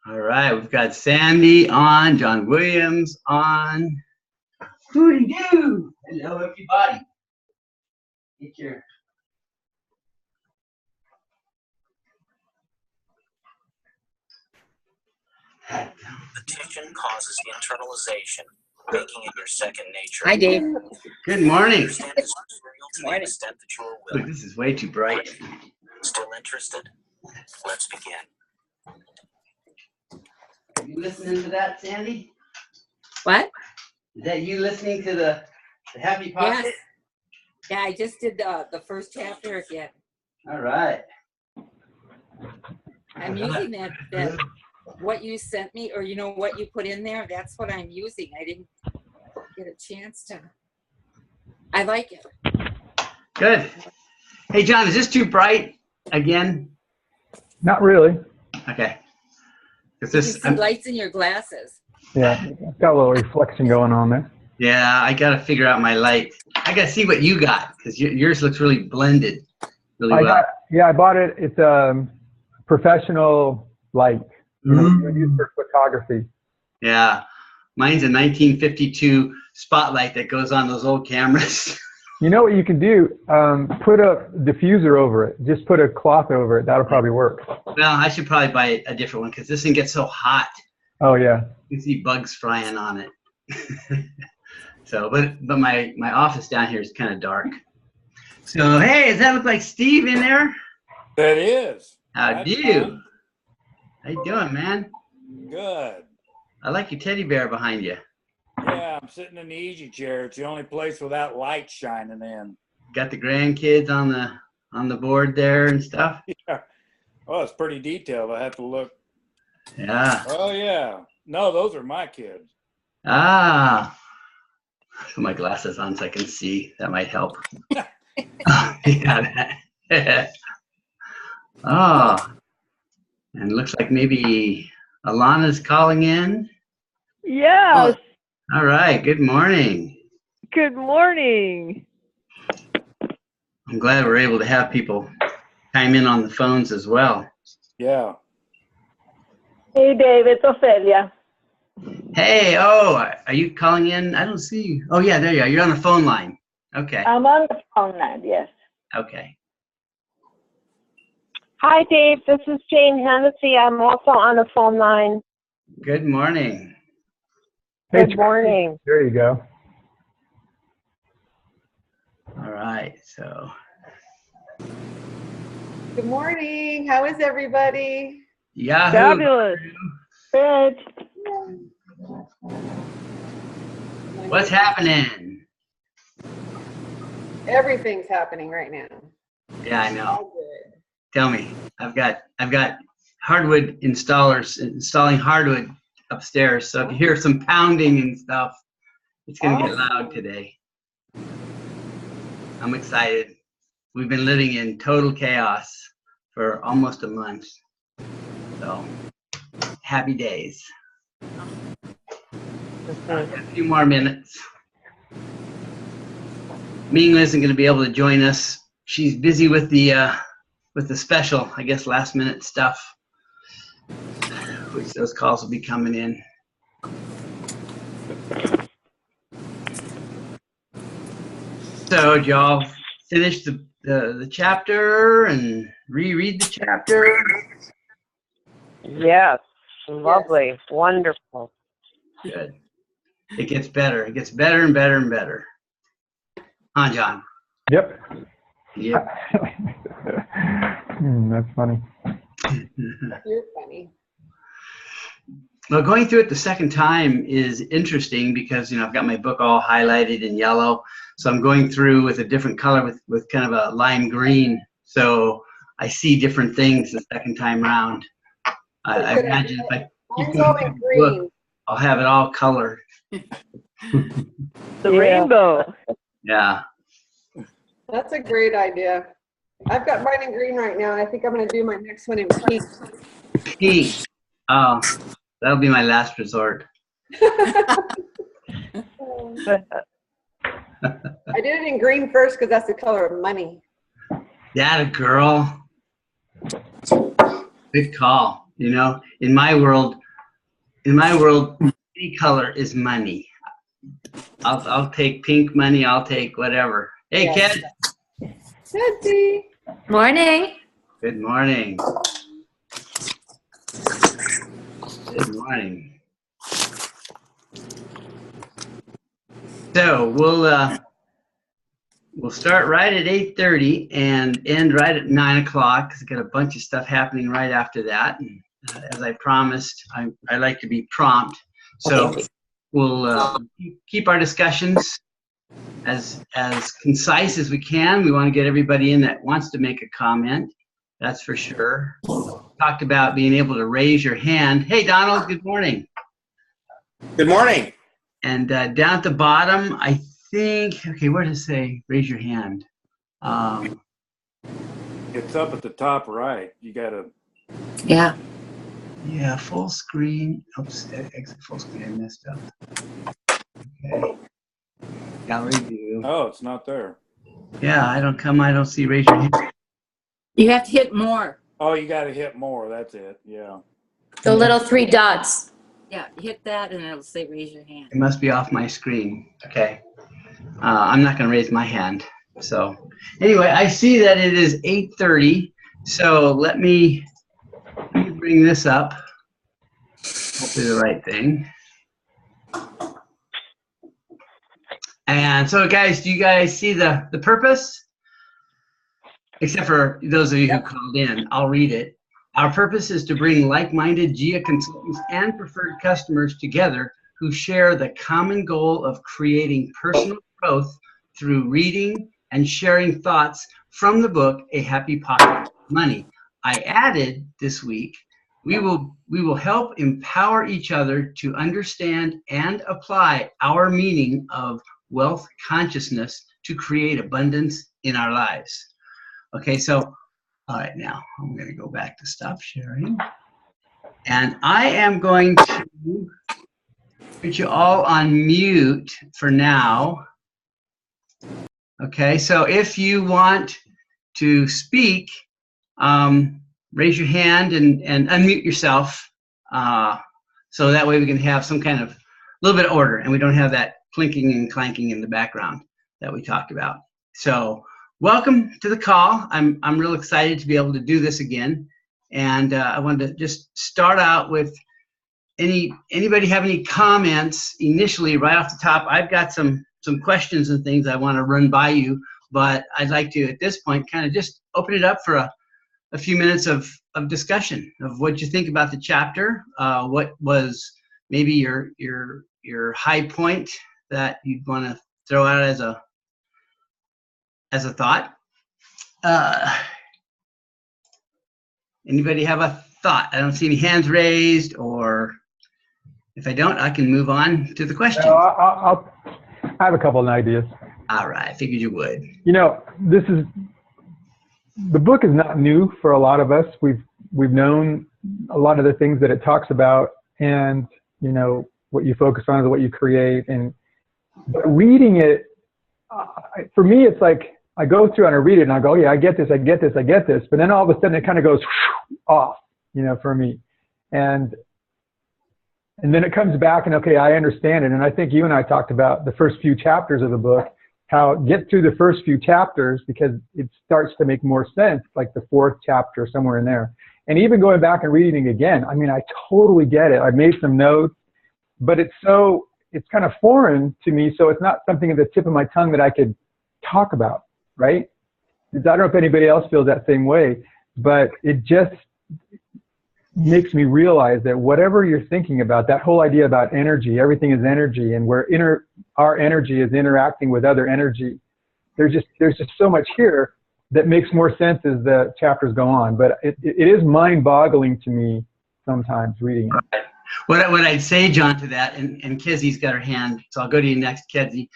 All right, we've got Sandy on, John Williams on. Hooty doo! Hello, everybody. Get your. Attention causes internalization, making it your second nature. Hi, Dave. Good morning. Understand this material to the extent that you are willing. Look, this is way too bright. Still interested? Let's begin. Are you listening to that, Sandy? What? Is that you listening to the Happy Pocket? Yes. Yeah, I just did the first chapter again. All right. I'm using that what you sent me, or what you put in there. That's what I'm using. I didn't get a chance to. I like it. Good. Hey, John, is this too bright again? Not really. Okay. You see lights in your glasses. Yeah, it's got a little reflection going on there. Yeah, I got to figure out my light. I got to see what you got because yours looks really blended really well. I bought it. It's a professional light. Used for photography. Yeah, mine's a 1952 spotlight that goes on those old cameras. You know what you can do? Put a diffuser over it. Just put a cloth over it. That'll probably work. Well, I should probably buy a different one because this thing gets so hot. Oh yeah. You can see bugs flying on it. So, but my office down here is kind of dark. So, hey, does that look like Steve in there? That is. How do you? How you doing, man? Good. I like your teddy bear behind you. Yeah, I'm sitting in the easy chair. It's the only place without light shining in. Got the grandkids on the board there and stuff. Yeah. Oh, it's pretty detailed. I have to look. Yeah. Oh yeah. No, those are my kids. Ah. Put my glasses on so I can see. That might help. Yeah. Oh. And it looks like maybe Alana's calling in. Yes. Oh. All right. Good morning. Good morning. I'm glad we're able to have people chime in on the phones as well. Yeah. Hey, Dave, it's Ophelia. Hey, are you calling in? I don't see you. Oh, yeah, there you are. You're on the phone line. Okay. I'm on the phone line, yes. Okay. Hi, Dave. This is Jane Hennessy. I'm also on the phone line. Good morning. Hey, Good morning. There you go. All right, so. Good morning. How is everybody? Yahoo. Fabulous. Good. What's happening? Everything's happening right now. Yeah, I know. All good. Tell me. I've got hardwood installers installing hardwood upstairs. So if you hear some pounding and stuff, it's going to get loud today. I'm excited. We've been living in total chaos for almost a month. So happy days. A few more minutes. Ming isn't going to be able to join us. She's busy with the special, I guess, last minute stuff, which those calls will be coming in. So, did y'all finish the chapter and reread the chapter? Yes. Lovely. Yes. Wonderful. Good. It gets better. It gets better and better and better. Huh, John? Yep. Yep. That's funny. You're funny. Well, going through it the second time is interesting because, I've got my book all highlighted in yellow. So I'm going through with a different color with kind of a lime green. So I see different things the second time around. I imagine if I keep going through the book, I'll have it all colored. The rainbow. Yeah. That's a great idea. I've got mine in green right now, and I think I'm going to do my next one in pink. Pink. Oh, that'll be my last resort. I did it in green first because that's the color of money. That a girl. Good call. You know, in my world, any color is money. I'll take pink money. I'll take whatever. Hey, Yes. Ken. Cindy. Morning. Good morning. Good morning. So we'll start right at 8:30 and end right at 9 o'clock because I've got a bunch of stuff happening right after that. And, as I promised, I like to be prompt. So we'll keep our discussions as concise as we can. We want to get everybody in that wants to make a comment. That's for sure. Talked about being able to raise your hand. Hey, Donald, good morning. Good morning. And down at the bottom, I think, okay, where does it say raise your hand? It's up at the top right. You got to. Yeah. Yeah, full screen. Oops, exit full screen. I messed up. Okay. Gallery view. Oh, it's not there. Yeah, I don't see raise your hand. You have to hit more. Oh, you got to hit more. That's it. Yeah. The little 3 dots. Yeah, hit that and it'll say raise your hand. It must be off my screen. Okay. I'm not going to raise my hand. So anyway, I see that it is 8:30. So let me bring this up. Hopefully the right thing. And so guys, do you guys see the purpose? Except for those of you who called in, I'll read it. Our purpose is to bring like-minded GIA consultants and preferred customers together who share the common goal of creating personal growth through reading and sharing thoughts from the book, A Happy Pocket of Money. I added this week, we will help empower each other to understand and apply our meaning of wealth consciousness to create abundance in our lives. Okay, so, all right, now I'm going to go back to stop sharing. And I am going to put you all on mute for now. Okay, so if you want to speak, raise your hand and unmute yourself. So that way we can have some kind of little bit of order and we don't have that clinking and clanking in the background that we talked about. So welcome to the call. I'm real excited to be able to do this again. And I wanted to just start out with anybody have any comments initially right off the top. I've got some questions and things I want to run by you, but I'd like to at this point kind of just open it up for a few minutes of discussion of what you think about the chapter. What was maybe your high point that you'd want to throw out as a thought. Anybody have a thought? I don't see any hands raised, or if I don't, I can move on to the question. No, I have a couple of ideas. All right, I figured you would. You know, the book is not new for a lot of us. We've known a lot of the things that it talks about, and you know what you focus on is what you create. But reading it, for me, it's like I go through and I read it and I go, yeah, I get this, I get this, I get this. But then all of a sudden it kind of goes off, you know, for me. And then it comes back and, okay, I understand it. And I think you and I talked about the first few chapters of the book, how get through the first few chapters because it starts to make more sense, like the 4th chapter, somewhere in there. And even going back and reading it again, I mean, I totally get it. I've made some notes, but it's kind of foreign to me, so it's not something at the tip of my tongue that I could talk about, right? I don't know if anybody else feels that same way, but it just makes me realize that whatever you're thinking about, that whole idea about energy, everything is energy, and our energy is interacting with other energy. There's just so much here that makes more sense as the chapters go on. But it is mind-boggling to me sometimes reading it. What I'd say, John, to that, and Kizzy's got her hand, so I'll go to you next, Kizzy.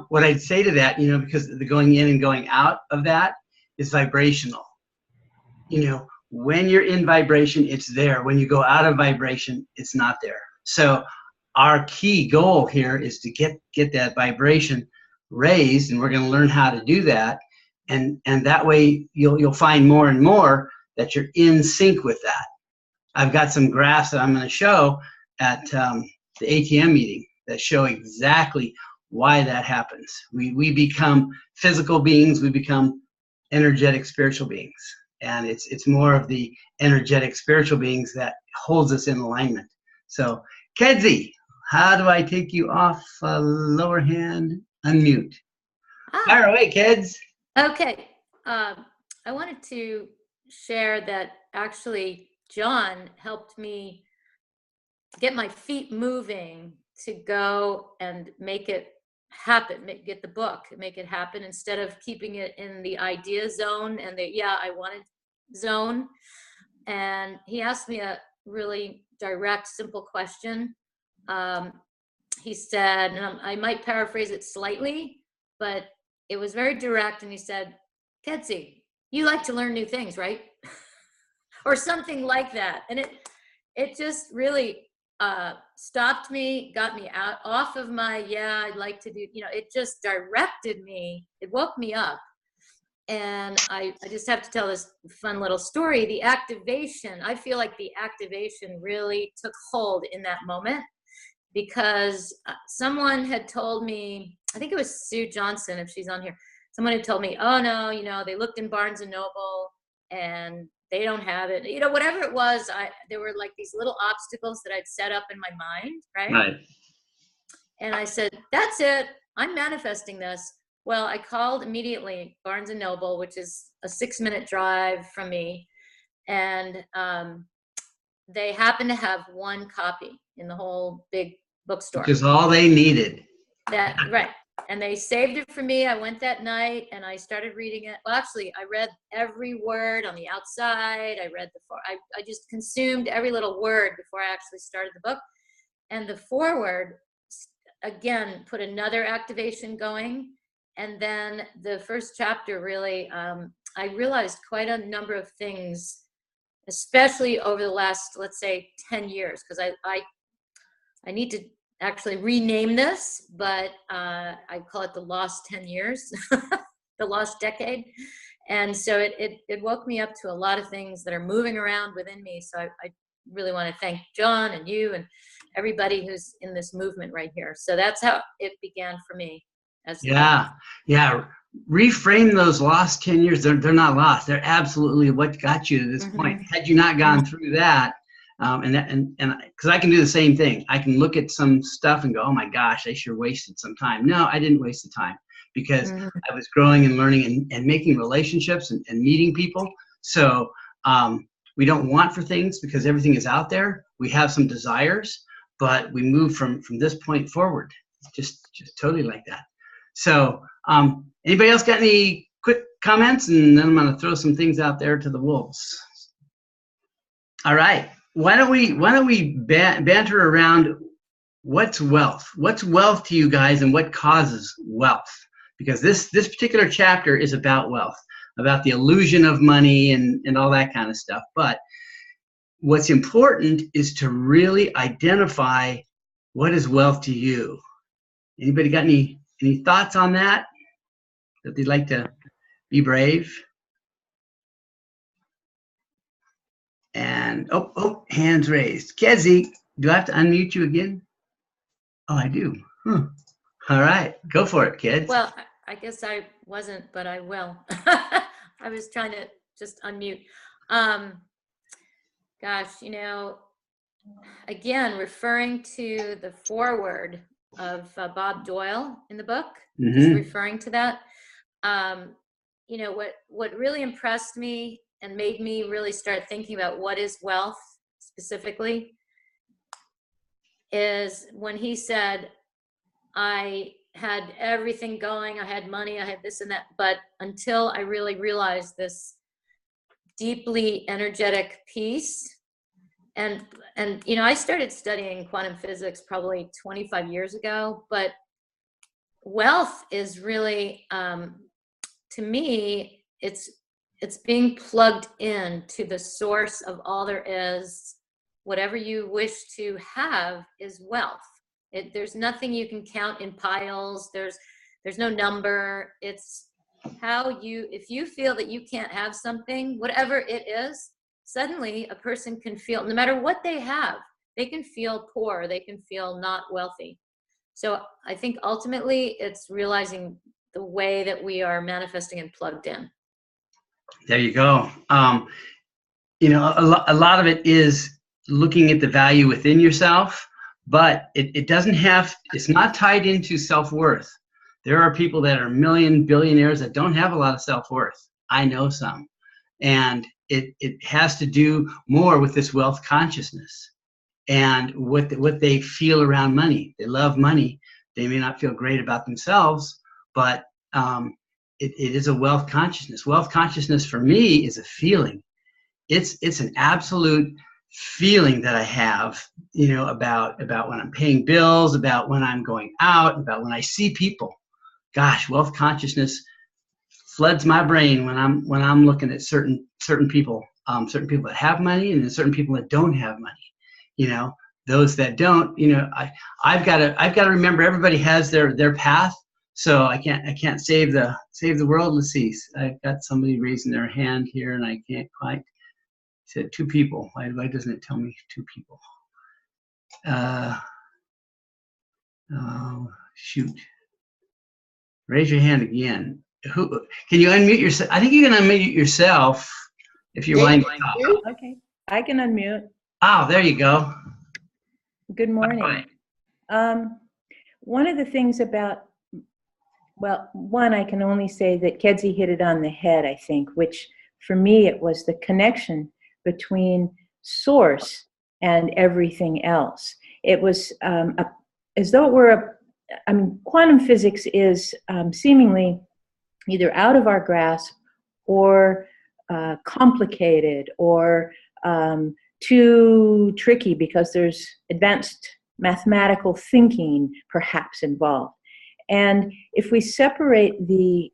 What I'd say to that, you know, because the going in and going out of that is vibrational. You know, when you're in vibration, it's there. When you go out of vibration, it's not there. So our key goal here is to get that vibration raised, and we're going to learn how to do that. And that way you'll find more and more that you're in sync with that. I've got some graphs that I'm going to show at the ATM meeting that show exactly why that happens. We become physical beings, we become energetic spiritual beings. And it's more of the energetic spiritual beings that holds us in alignment. So, Kedzie, how do I take you off lower hand? Unmute. Fire away, kids. Okay. I wanted to share that actually John helped me get my feet moving to go and make it happen, get the book, make it happen, instead of keeping it in the idea zone and the I wanted zone. And he asked me a really direct, simple question. He said, and I might paraphrase it slightly, but it was very direct. And he said, Kedzie, you like to learn new things, right? Or something like that. And it just really stopped me, got me off of my, I'd like to do, it just directed me. It woke me up. And I just have to tell this fun little story. The activation, I feel like the activation really took hold in that moment, because someone had told me, I think it was Sue Johnson, if she's on here, someone had told me, oh no, they looked in Barnes and Noble and they don't have it. Whatever it was, there were like these little obstacles that I'd set up in my mind, right? Right. And I said, that's it. I'm manifesting this. Well, I called immediately Barnes and Noble, which is a 6-minute drive from me. And they happened to have one copy in the whole big bookstore. Which is all they needed. Right. And they saved it for me. I went that night and I started reading it. Well, actually, I read every word on the outside. I just consumed every little word before I actually started the book. And the foreword, again, put another activation going. And then the first chapter really, I realized quite a number of things, especially over the last, let's say, 10 years, because I need to actually rename this, but I call it the lost 10 years, the lost decade. And so it woke me up to a lot of things that are moving around within me. So I really want to thank John and you and everybody who's in this movement right here. So that's how it began for me. Yeah. Reframe those lost 10 years. They're not lost. They're absolutely what got you to this point. Had you not gone through that, and because I can do the same thing. I can look at some stuff and go, oh my gosh, I sure wasted some time. No, I didn't waste the time, because I was growing and learning and making relationships and meeting people. So we don't want for things because everything is out there. We have some desires, but we move from this point forward. Just totally like that. So anybody else got any quick comments? And then I'm going to throw some things out there to the wolves. All right. Why don't we banter around what's wealth? What's wealth to you guys, and what causes wealth? Because this particular chapter is about wealth, about the illusion of money and all that kind of stuff. But what's important is to really identify what is wealth to you. Anybody got any thoughts on that they'd like to be brave? And hands raised. Kedzie, do I have to unmute you again? Oh, I do. All right, go for it, kids. Well, I guess I wasn't, but I will. I was trying to just unmute. Gosh, again, referring to the foreword of Bob Doyle in the book, just referring to that. What really impressed me and made me really start thinking about what is wealth specifically is when he said, I had everything going, I had money, I had this and that, but until I really realized this deeply energetic piece. And I started studying quantum physics probably 25 years ago, but wealth is really, to me, it's being plugged in to the source of all there is. Whatever you wish to have is wealth. There's nothing you can count in piles. There's no number. It's how if you feel that you can't have something, whatever it is, suddenly a person can feel, no matter what they have, they can feel poor, they can feel not wealthy. So I think ultimately it's realizing the way that we are manifesting and plugged in. There you go. A lot of it is looking at the value within yourself, but it doesn't have, it's not tied into self-worth. There are people that are billionaires that don't have a lot of self-worth. I know some. And it has to do more with this wealth consciousness and what they feel around money. They love money. They may not feel great about themselves, but it is a wealth consciousness. Wealth consciousness for me is a feeling. It's an absolute feeling that I have, about when I'm paying bills, about when I'm going out, about when I see people. Gosh, wealth consciousness floods my brain when I'm looking at certain people that have money and certain people that don't have money. Those that don't, I've got to remember everybody has their path. So I can't save the world. Let's see. I've got somebody raising their hand here, and I can't quite. Said 2 people. Why doesn't it tell me 2 people? Oh, shoot. Raise your hand again. Who can you unmute yourself? I think you can unmute yourself if you're wanting to talk. Okay, I can unmute. Oh, there you go. Good morning. One of the things about, well, one, I can only say that Kedzie hit it on the head, I think, which for me, it was the connection between source and everything else. It was as though it were quantum physics is seemingly either out of our grasp or complicated or too tricky because there's advanced mathematical thinking perhaps involved. And if we separate the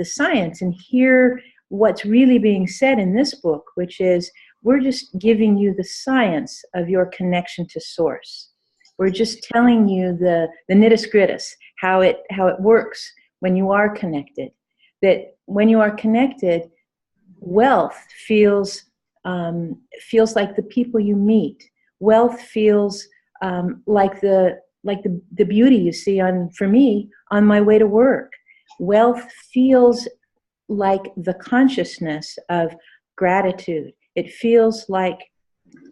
science and hear what's really being said in this book, which is we're just giving you the science of your connection to source. We're just telling you the nitty-gritty, how it works when you are connected. That when you are connected, wealth feels like the people you meet. Wealth feels like the beauty you see for me on my way to work. Wealth feels like the consciousness of gratitude. It feels like,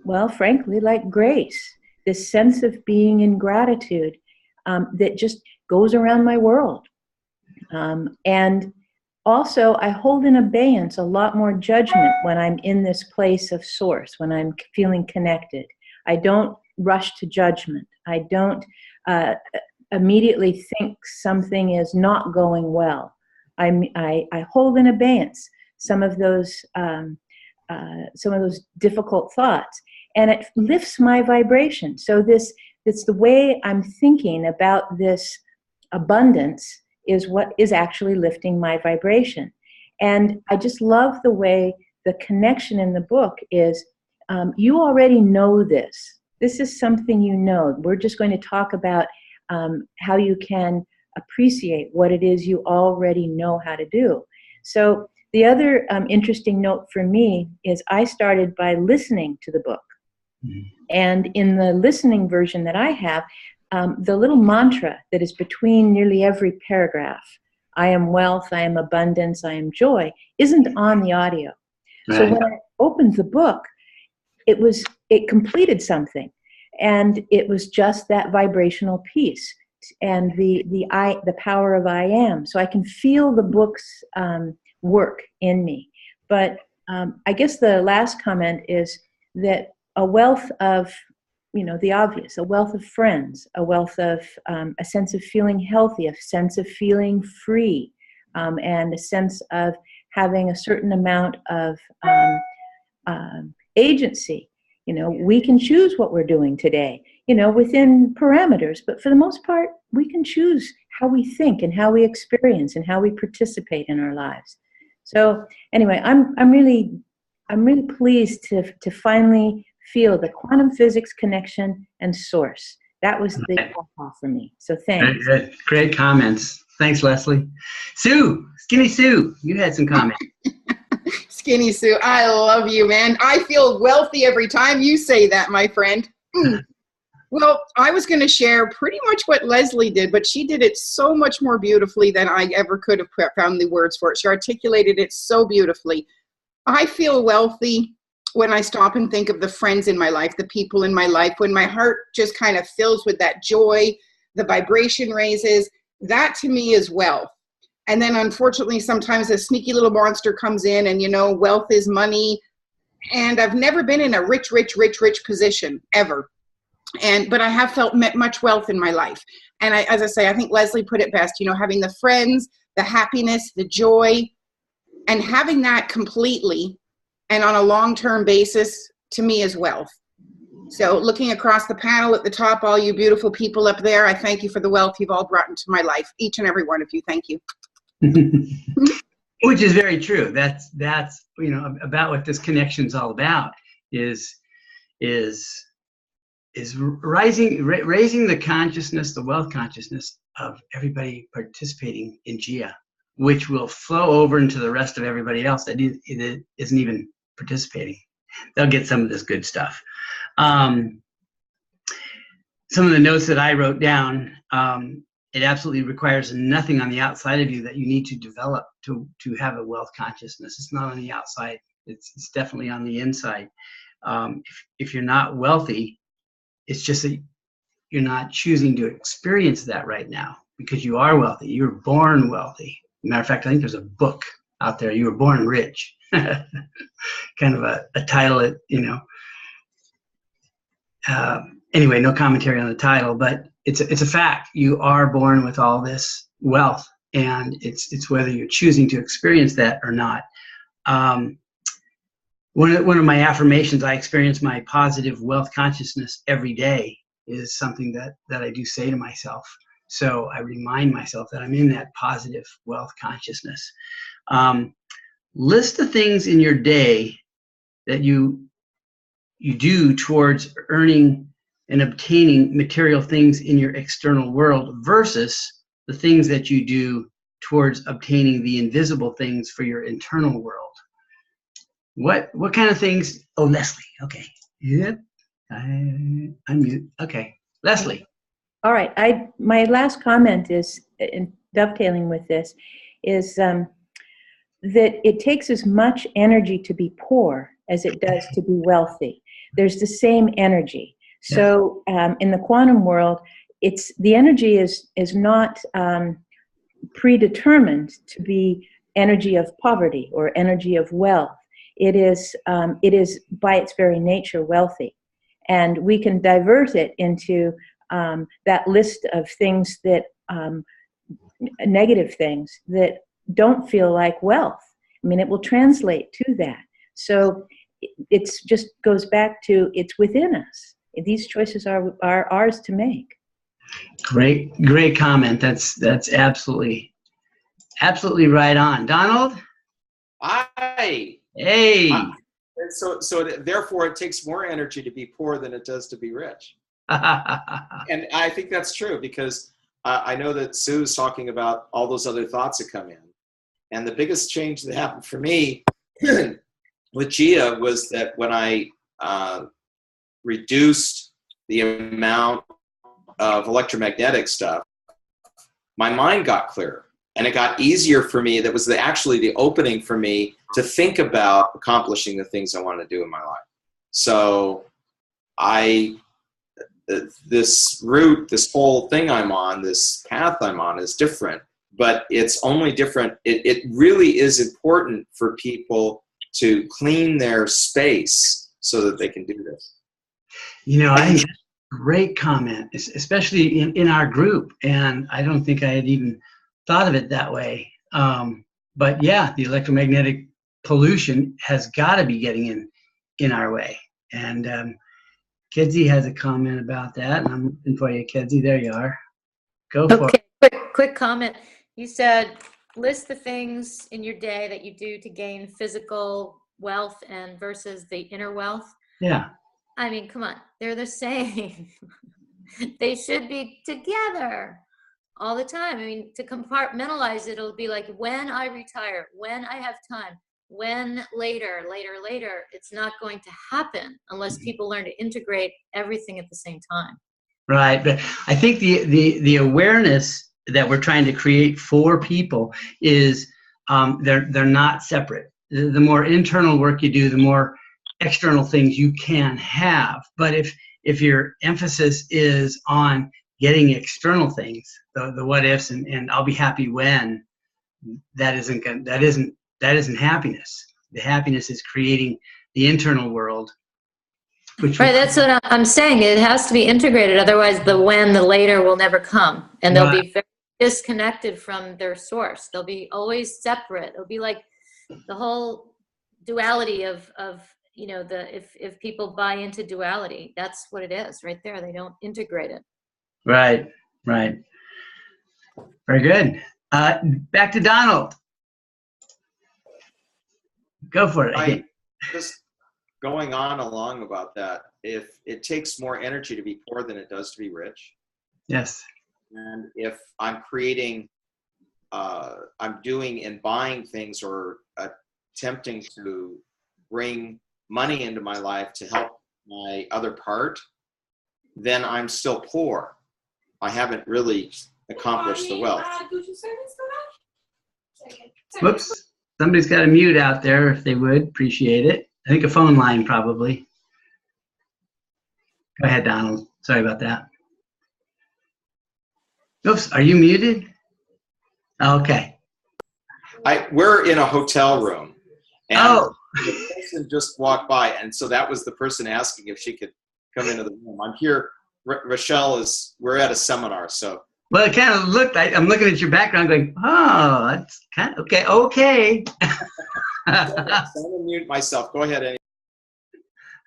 well, frankly, like grace, this sense of being in gratitude that just goes around my world. And also, I hold in abeyance a lot more judgment when I'm in this place of source, when I'm feeling connected. I don't rush to judgment. I don't immediately think something is not going well. I hold in abeyance some of those difficult thoughts, and it lifts my vibration. So it's the way I'm thinking about this abundance is what is actually lifting my vibration. And I just love the way the connection in the book is, you already know this. This is something you know. We're just going to talk about how you can appreciate what it is you already know how to do. So the other interesting note for me is I started by listening to the book. Mm-hmm. And in the listening version that I have, the little mantra that is between nearly every paragraph, I am wealth, I am abundance, I am joy, isn't on the audio. Right. So when I opened the book, it completed something. And it was just that vibrational piece and the power of I am. So I can feel the book's work in me. But I guess the last comment is that a wealth of, the obvious, a wealth of friends, a wealth of a sense of feeling healthy, a sense of feeling free, and a sense of having a certain amount of agency. We can choose what we're doing today, within parameters, but for the most part, we can choose how we think and how we experience and how we participate in our lives. So anyway, I'm really pleased to finally feel the quantum physics connection and source. That was the aha for me. So thanks. Good. Great comments. Thanks, Leslie. Sue, Skinny Sue, you had some comments. Skinny Sue, I love you, man. I feel wealthy every time you say that, my friend. Well, I was going to share pretty much what Leslie did, but she did it so much more beautifully than I ever could have found the words for it. She articulated it so beautifully. I feel wealthy when I stop and think of the friends in my life, the people in my life, when my heart just kind of fills with that joy, the vibration raises. That to me is wealth. And then unfortunately, sometimes a sneaky little monster comes in and, wealth is money. And I've never been in a rich position ever. But I have felt much wealth in my life. And as I say, I think Leslie put it best, having the friends, the happiness, the joy, and having that completely and on a long-term basis, to me, is wealth. So looking across the panel at the top, all you beautiful people up there, I thank you for the wealth you've all brought into my life. Each and every one of you. Thank you. Which is very true. That's about what this connection's all about is raising the consciousness, the wealth consciousness of everybody participating in GIA, which will flow over into the rest of everybody else that isn't even participating. They'll get some of this good stuff. Some of the notes that I wrote down, it absolutely requires nothing on the outside of you that you need to develop to have a wealth consciousness. It's not on the outside. It's definitely on the inside. If you're not wealthy, it's just that you're not choosing to experience that right now because you are wealthy. You were born wealthy. Matter of fact, I think there's a book out there, You Were Born Rich. Kind of a title, anyway, no commentary on the title, but it's a fact. You are born with all this wealth, and it's whether you're choosing to experience that or not. One of my affirmations, I experience my positive wealth consciousness every day, is something that I do say to myself. So I remind myself that I'm in that positive wealth consciousness. List the things in your day that you do towards earning and obtaining material things in your external world versus the things that you do towards obtaining the invisible things for your internal world. What kind of things? Oh, Leslie. Okay. Yep. Unmute. Okay. Leslie. All right. My last comment is, in dovetailing with this, is that it takes as much energy to be poor as it does to be wealthy. There's the same energy. So in the quantum world, the energy is not predetermined to be energy of poverty or energy of wealth. It is by its very nature wealthy, and we can divert it into that list of things that negative things that don't feel like wealth. I mean, it will translate to that. So it's just goes back to it's within us. These choices are ours to make. Great comment. That's absolutely right on. Donald? Hi. Hey. So therefore it takes more energy to be poor than it does to be rich. And I think that's true because I know that Sue's talking about all those other thoughts that come in. And the biggest change that happened for me with GIA was that when I reduced the amount of electromagnetic stuff, my mind got clearer. And it got easier for me. That was actually the opening for me to think about accomplishing the things I want to do in my life. So this route, this whole thing I'm on, this path I'm on is different, but it's only different. It really is important for people to clean their space so that they can do this. Great comment, especially in our group. And I don't think I had even thought of it that way. But yeah, the electromagnetic pollution has got to be getting in our way. And Kedzie has a comment about that. And I'm looking for you, Kedzie. There you are. Go for it. Quick comment. You said list the things in your day that you do to gain physical wealth and versus the inner wealth. Yeah. I mean, come on. They're the same. They should be together all the time. I mean, to compartmentalize it, it'll be like when I retire, when I have time, when, later, it's not going to happen unless people learn to integrate everything at the same time. Right, but I think the awareness that we're trying to create for people is they're not separate. The more internal work you do, the more external things you can have. But if your emphasis is on getting external things, the what ifs and I'll be happy when, that isn't happiness. The happiness is creating the internal world. Right, that's what I'm saying. It has to be integrated. Otherwise, the when, the later will never come. And they'll be very disconnected from their source. They'll be always separate. It'll be like the whole duality of you know, if people buy into duality, that's what it is right there. They don't integrate it. Right. Very good. Back to Donald. Go for it. Just going on along about that, if it takes more energy to be poor than it does to be rich. Yes. And if I'm creating, I'm doing and buying things or attempting to bring money into my life to help my other part, then I'm still poor. I haven't really accomplished the wealth. Whoops. Somebody's got a mute out there if they would. Appreciate it. I think a phone line probably. Go ahead, Donald. Sorry about that. Oops, are you muted? Okay. We're in a hotel room. And the person just walked by, and so that was the person asking if she could come into the room. I'm here. Rochelle we're at a seminar, so. Well, it kind of looked like, I'm looking at your background going, oh, that's kind of, okay. I'm going to mute myself. Go ahead,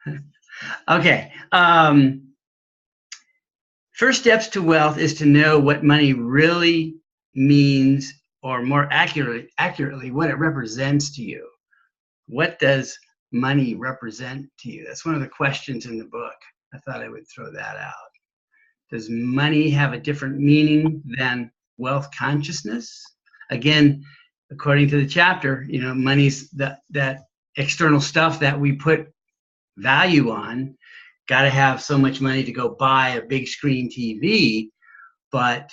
Annie. Okay. First steps to wealth is to know what money really means, or more accurately, what it represents to you. What does money represent to you? That's one of the questions in the book. I thought I would throw that out. Does money have a different meaning than wealth consciousness? Again, according to the chapter, you know, money's that external stuff that we put value on. Got to have so much money to go buy a big screen TV, but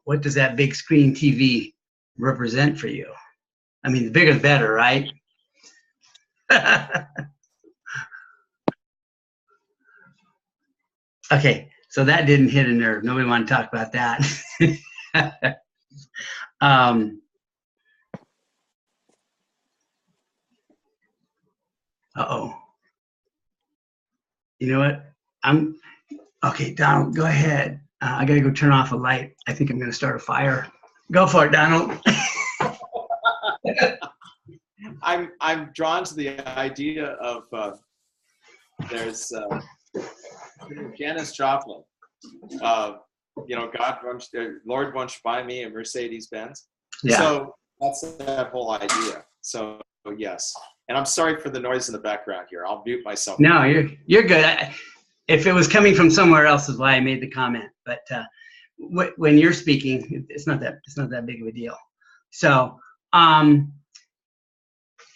what does that big screen TV represent for you? I mean, the bigger the better, right? Okay, so that didn't hit a nerve. Nobody wanted to talk about that. Uh-oh. You know what? Okay, Donald, go ahead. I got to go turn off a light. I think I'm going to start a fire. Go for it, Donald. I'm drawn to the idea of there's Janis Joplin. You know, Lord wants to buy me a Mercedes Benz. Yeah. So that's that whole idea. So yes, and I'm sorry for the noise in the background here. I'll mute myself. No, you're good. If it was coming from somewhere else, is why I made the comment. But when you're speaking, it's not that big of a deal. So,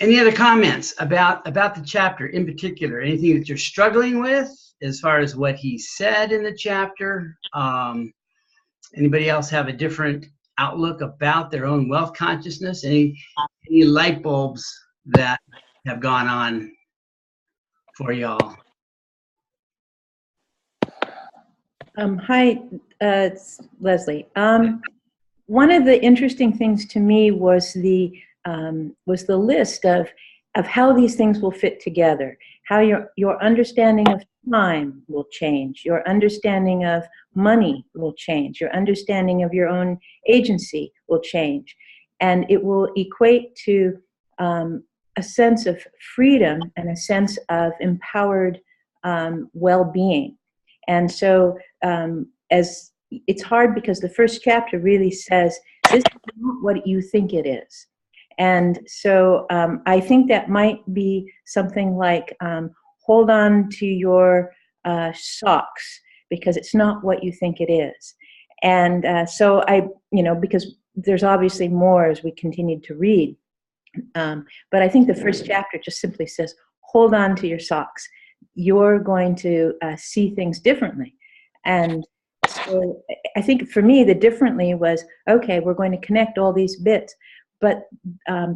any other comments about the chapter in particular? Anything that you're struggling with as far as what he said in the chapter? Anybody else have a different outlook about their own wealth consciousness? Any light bulbs that have gone on for y'all? Hi, it's Leslie. One of the interesting things to me was the list of how these things will fit together, how your understanding of time will change, your understanding of money will change, your understanding of your own agency will change, and it will equate to a sense of freedom and a sense of empowered well-being. And so as it's hard because the first chapter really says, this is not what you think it is. And so I think that might be something like, hold on to your socks because it's not what you think it is. And so because there's obviously more as we continue to read. But I think the first chapter just simply says, hold on to your socks. You're going to see things differently. And so I think for me, the differently was, okay, we're going to connect all these bits, but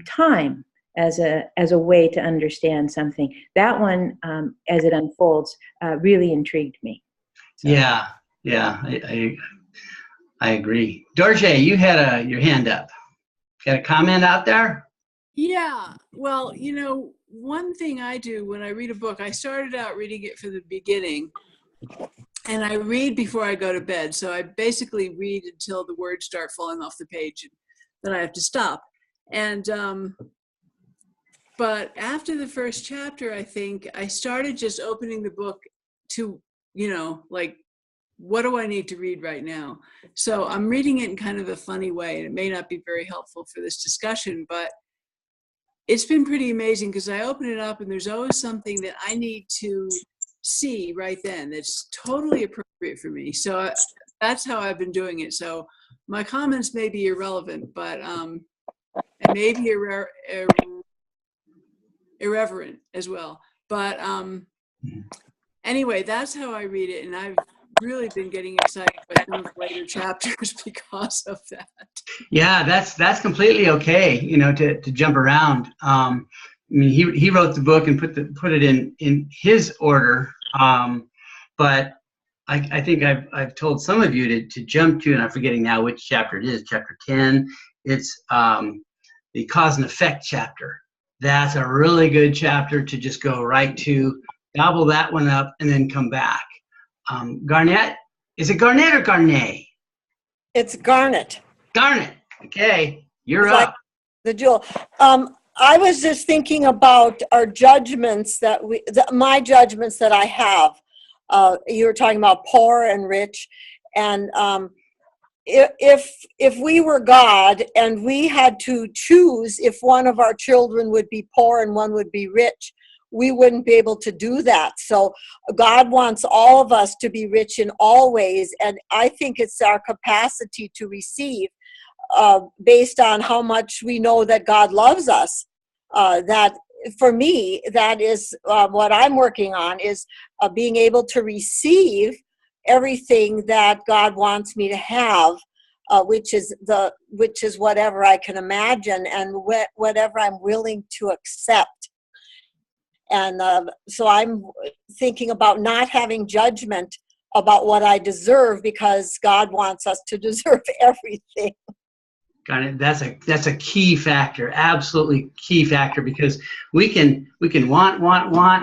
time as a way to understand something. That one, as it unfolds, really intrigued me. So. Yeah, I agree. Dorje, you had your hand up. Got a comment out there? Yeah, well, you know, one thing I do when I read a book, I started out reading it from the beginning, and I read before I go to bed. So I basically read until the words start falling off the page, and then I have to stop. And but after the first chapter, I think I started just opening the book to, you know, like, what do I need to read right now? So I'm reading it in kind of a funny way, and it may not be very helpful for this discussion, but it's been pretty amazing because I open it up and there's always something that I need to see right then that's totally appropriate for me. So that's how I've been doing it. So my comments may be irrelevant, but and maybe irreverent as well. But anyway, that's how I read it, and I've really been getting excited by some of the later chapters because of that. Yeah, that's completely okay, you know, to jump around. I mean, he wrote the book and put it in his order, but I think I've told some of you to jump to, and I'm forgetting now which chapter it is, chapter 10. It's the cause and effect chapter. That's a really good chapter to just go right to, gobble that one up, and then come back. Garnett, is it Garnett or Garnet? It's Garnet. Garnet. Okay, you're it's up. Like the jewel. I was just thinking about our judgments my judgments that I have. You were talking about poor and rich, and if we were God and we had to choose if one of our children would be poor and one would be rich, we wouldn't be able to do that. So God wants all of us to be rich in all ways, and I think it's our capacity to receive based on how much we know that God loves us. That for me, that is what I'm working on, is being able to receive everything that God wants me to have, which is whatever I can imagine and whatever I'm willing to accept. And so I'm thinking about not having judgment about what I deserve, because God wants us to deserve everything. Got it. That's a key factor, absolutely key factor, because we can want.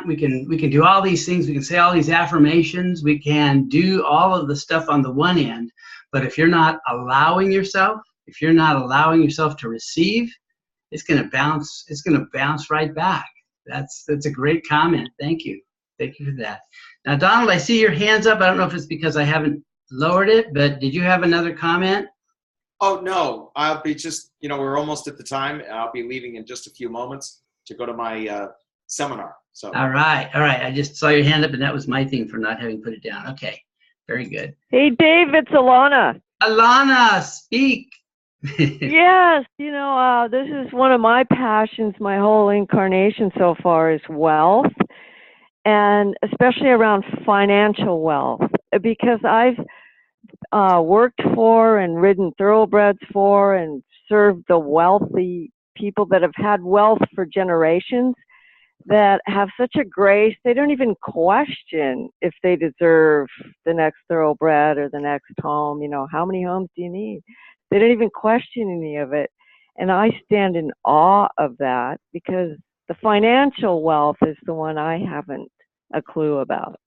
We can do all these things. We can say all these affirmations. We can do all of the stuff on the one end, but if you're not allowing yourself to receive, it's going to bounce. It's going to bounce right back. That's a great comment. Thank you for that. Now, Donald, I see your hands up. I don't know if it's because I haven't lowered it, but did you have another comment? Oh, no, I'll be just, we're almost at the time. I'll be leaving in just a few moments to go to my seminar. So. All right. I just saw your hand up, and that was my thing for not having put it down. Okay, very good. Hey, Dave, it's Alana. Alana, speak. Yes, this is one of my passions, my whole incarnation so far, is wealth, and especially around financial wealth, because I've worked for and ridden thoroughbreds for and served the wealthy people that have had wealth for generations, that have such a grace, they don't even question if they deserve the next thoroughbred or the next home. How many homes do you need? They don't even question any of it. And I stand in awe of that, because the financial wealth is the one I haven't a clue about.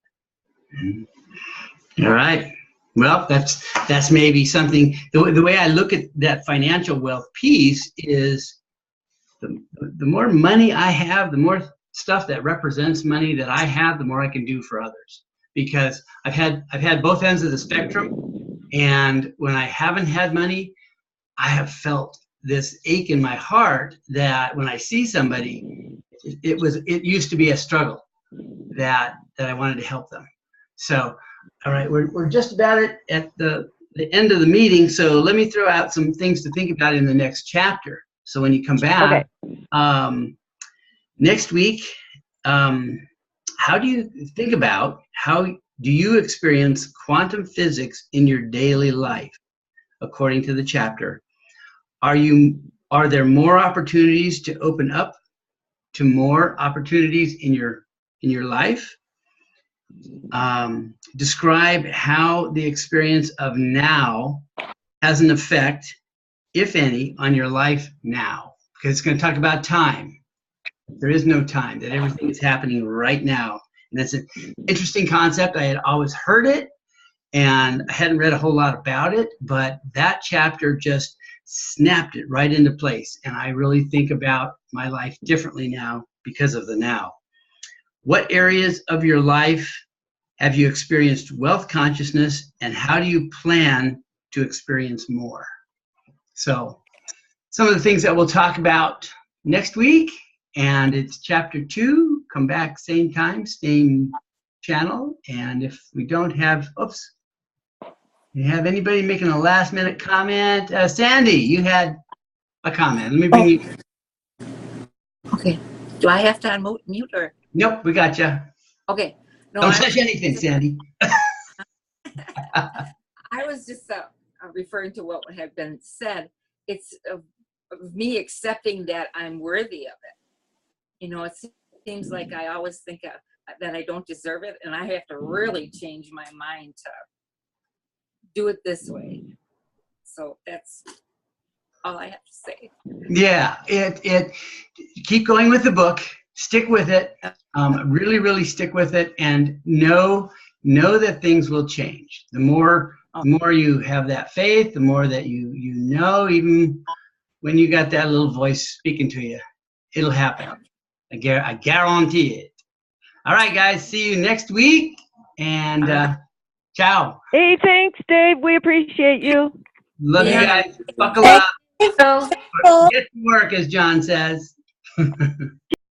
All right. Well, that's maybe something. The way I look at that financial wealth piece is the more money I have, the more stuff that represents money that I have, the more I can do for others. Because I've had both ends of the spectrum, and when I haven't had money, I have felt this ache in my heart that when I see somebody, it used to be a struggle that I wanted to help them. So. All right, we're just about at the end of the meeting, so let me throw out some things to think about in the next chapter. So when you come back, Next week, how do you think about how do you experience quantum physics in your daily life, according to the chapter? Are there more opportunities to open up to more opportunities in your life? Describe how the experience of now has an effect, if any, on your life now. Because it's going to talk about time. There is no time, that everything is happening right now. And that's an interesting concept. I had always heard it, and I hadn't read a whole lot about it, but that chapter just snapped it right into place. And I really think about my life differently now because of the now. What areas of your life have you experienced wealth consciousness, and how do you plan to experience more? So some of the things that we'll talk about next week, and it's chapter 2. Come back same time, same channel. And if we don't have, you have anybody making a last minute comment? Sandy, you had a comment. Let me bring you. Okay. Do I have to unmute or? Nope, we got you. Okay. No, Don't touch anything, Sandy. I was just referring to what had been said. It's of me accepting that I'm worthy of it. You know, it seems like I always think that I don't deserve it, and I have to really change my mind to do it this way. So that's all I have to say. Yeah, keep going with the book. Stick with it. Really, really stick with it, and know that things will change. The more you have that faith, the more that you know, even when you got that little voice speaking to you, it'll happen. I guarantee it. All right, guys. See you next week, and ciao. Hey, thanks, Dave. We appreciate you. Love you guys. Buckle up. Get to work, as John says.